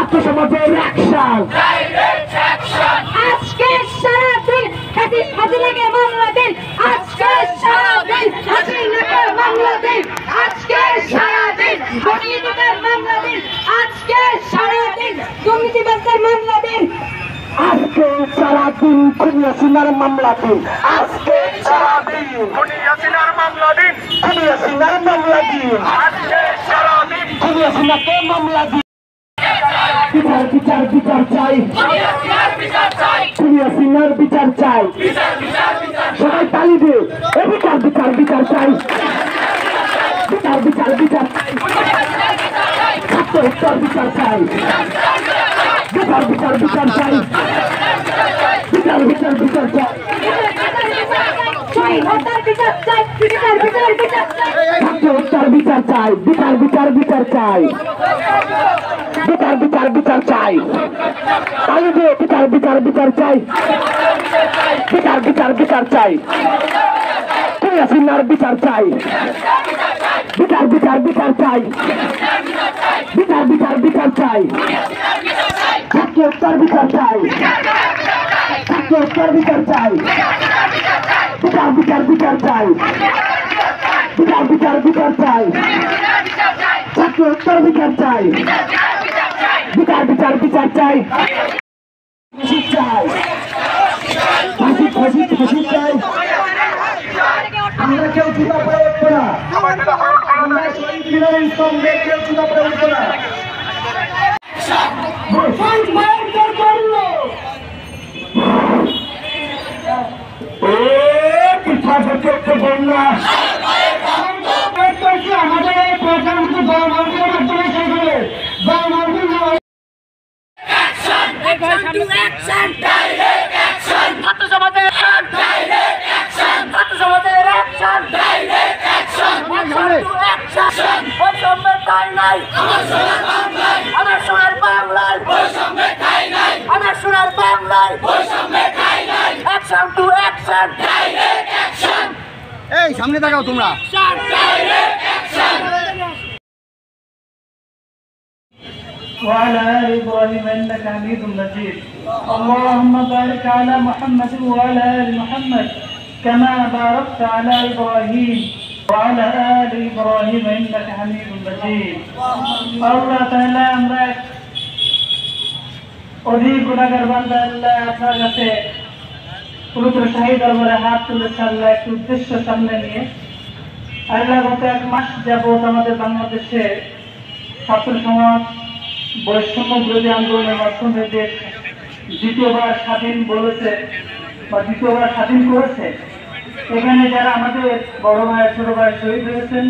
ছাত্র সমাজের অ্যাকশন। আজকে সারাদিন হাজিরাকে মামলা দিন, আজকে সারাদিন হাজিরাকে মামলা দিন, আজকে সারাদিন দুর্নীতিদের মামলা দিন, আজকে সারাদিন দুর্নীতিবাজদের মামলা দিন, আজকে সারাদিন খুনি হাসিনার মামলা দিন, আজকে সারাদিন খুনি হাসিনার মামলা দিন, খুনি হাসিনার মামলা দিন, আজকে সারাদিন খুনি হাসিনাকে মামলা দিন। বিচার বিচার বিচার চাই, খুনি হাসিনার বিচার চাই, সবাই তালি দে। বিচার বিচার বিচার চাই, বিচার বিচার বিচার চাই, ছাত্র হত্যার বিচার চাই, বিচার বিচার বিচার চাই, বিচার বিচার বিচার চাই, ছাত্র হত্যার বিচার চাই, বিচার বিচার বিচার চাই, বিচার বিচার বিচার চাই, তালি দে। বিচার বিচার বিচার চাই, বিচার বিচার বিচার চাই, খুনি হাসিনার বিচার চাই, বিচার বিচার বিচার চাই, বিচার বিচার বিচার চাই, ছাত্র হত্যার বিচার চাই, ছাত্র হত্যার বিচার চাই, বিচার বিচার বিচার চাই, বিচার বিচার বিচার চাই, ছাত্র হত্যার বিচার চাই, বিচার বিচার বিচার চাই, ফাঁসি চাই, ফাঁসি ফাঁসি ফাঁসি চাই। আমরা কেউ জুতা পরে উঠবো না, আমরা শহীদ মিনারের সঙ্গে কেউ জুতা পরে উঠবো না। আমাদের এই প্রধানমন্ত্রী গণমাধ্যমের মাধ্যমে শেষ হবে। ছাত্র সমাজের অ্যাকশন, ছাত্র সমাজের অ্যাকশন, বৈষম্যের ঠাঁই নাই আমার সোনার বাংলায়, আমার সোনার বাংলায়, অ্যাকশন টু অ্যাকশন, এই সামনে তাকাও তোমরা। وعلى آل إبراهيم إنك حميد مجيد اللهم بارك على محمد وعلى آل محمد كما باركت على إبراهيم وعلى آل إبراهيم إنك حميد مجيد الله تعالى আমরা অধিক গুনাহগার বান্দা আল্লাহ আপনার কাছে পবিত্র শাহী দরবারে হাত তুলেছে আল্লাহ একটি উদ্দেশ্য সামনে নিয়ে। আল্লাহ গত এক মাস যাবত আমাদের বাংলাদেশে ছাত্র সমাজ বৈষম্য বিরোধী আন্দোলনের মাধ্যমে দেশ দ্বিতীয়বার স্বাধীন বলেছে বা দ্বিতীয়বার স্বাধীন করেছে। এখানে যারা আমাদের বড় ভাই ছোট ভাই শহীদ হয়েছেন